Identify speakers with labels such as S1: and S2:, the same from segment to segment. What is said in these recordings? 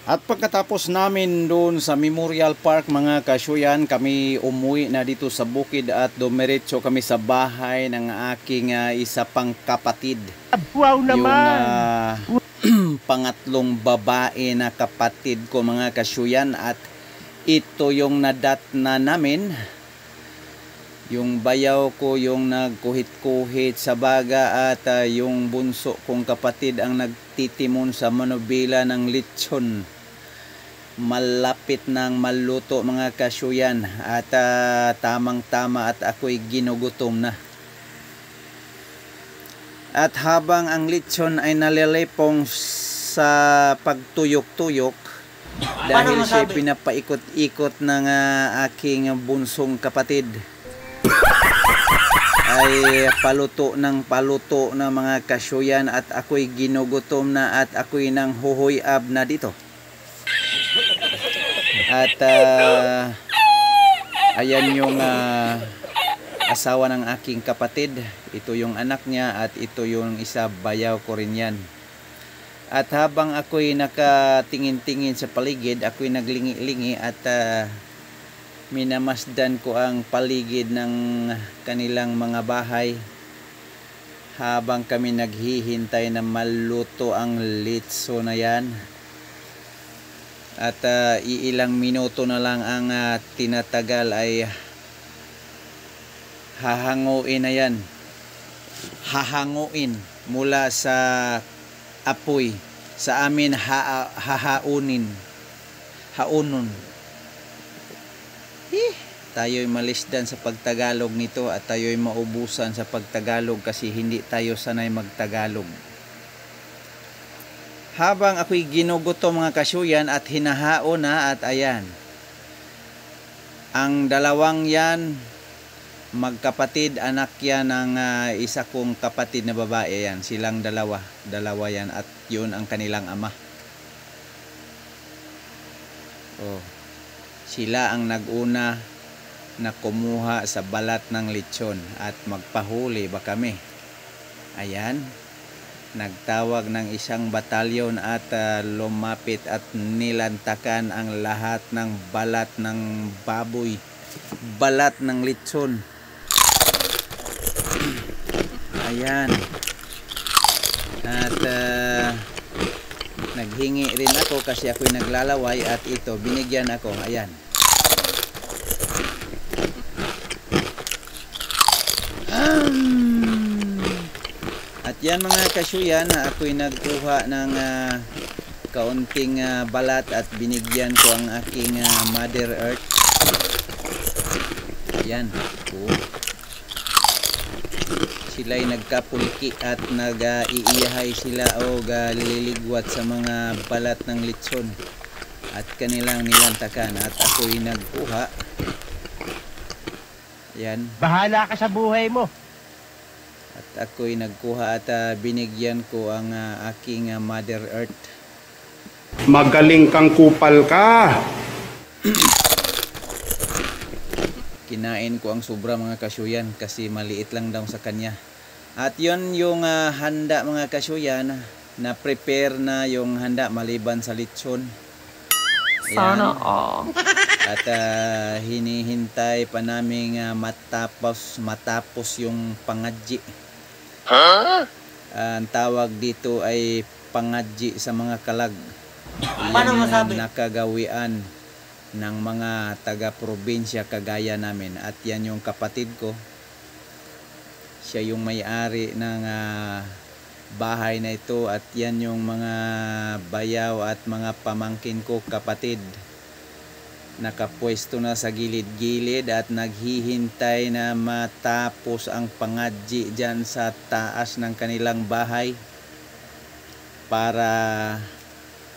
S1: At pagkatapos namin doon sa Memorial Park mga kasyuyan, kami umuwi na dito sa bukid at dumiretso kami sa bahay ng aking isa pang kapatid.
S2: Wow naman!
S1: Yung pangatlong babae na kapatid ko mga kasyuyan, at ito yung nadat na namin. Yung bayaw ko yung nagkuhit-kuhit sa baga, at yung bunso kong kapatid ang nagtitimon sa manubila ng lechon. Malapit nang maluto mga kasyuyan, at tamang-tama at ako'y ginugutom na. At habang ang lechon ay nalilipong sa pagtuyok-tuyok, dahil siya pinapaikot-ikot ng aking bunsong kapatid, ay paluto ng mga kasyuyan, at ako'y ginugutom na at ako'y nang huhuyab na dito. At ayan yung asawa ng aking kapatid. Ito yung anak niya, at ito yung isa bayaw ko rin yan. At habang ako'y nakatingin-tingin sa paligid, ako'y naglingi-lingi at minamasdan ko ang paligid ng kanilang mga bahay habang kami naghihintay na maluto ang litso na yan. At iilang minuto na lang ang tinatagal ay hahanguin na yan. Hahanguin mula sa apoy. Sa amin hahaunin. Haunon. Tayo'y malisdan sa pagtagalog nito, at tayo'y maubusan sa pagtagalog kasi hindi tayo sanay magtagalog. Habang ako'y ginugutom mga kasyuyan at hinahao na, at ayan, ang dalawang yan, magkapatid, anak yan ng isa kong kapatid na babae yan. Silang dalawa yan, at yun ang kanilang ama. Oh, sila ang naguna na kumuha sa balat ng lechon at magpahuli ba kami. Ayan, nagtawag ng isang batalyon at lumapit at nilantakan ang lahat ng balat ng baboy, balat ng lechon. Ayan. At naghingi rin ako kasi ako'y naglalaway, at ito binigyan ako. Ayan. At yan mga kasyuyan, ako'y nagkuha ng kaunting balat at binigyan ko ang aking Mother Earth. Ayan. Sila'y nagkapuliki at nag-iiyahay sila o liligwat sa mga balat ng lechon at kanilang nilantakan, at ako'y nagkuha. Ayan.
S2: Bahala ka sa buhay mo.
S1: At ako'y nagkuha at binigyan ko ang aking Mother Earth.
S3: Magaling kang kupal ka.
S1: Kinain ko ang sobra mga kasyuyan kasi maliit lang daw sa kanya. At yun yung handa mga kasyuyan, na prepare na yung handa maliban sa lechon.
S4: Sana all.
S1: At hinihintay pa namin matapos yung pangadji. Ang tawag dito ay pangadji sa mga kalag. Yan yung nakagawian ng mga taga-probinsya kagaya namin. At yan yung kapatid ko. Siya yung may-ari ng bahay na ito, at yan yung mga bayaw at mga pamangkin ko kapatid. Nakapwesto na sa gilid-gilid at naghihintay na matapos ang pangadji dyan sa taas ng kanilang bahay para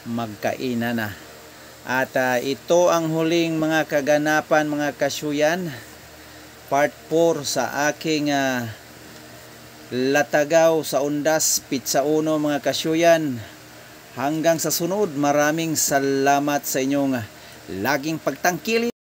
S1: magkainan na. At ito ang huling mga kaganapan mga kasyuyan, part 4 sa aking Latagaw sa Undas Pizza Uno mga kasyuyan. Hanggang sa sunod, maraming salamat sa inyong laging pagtangkili.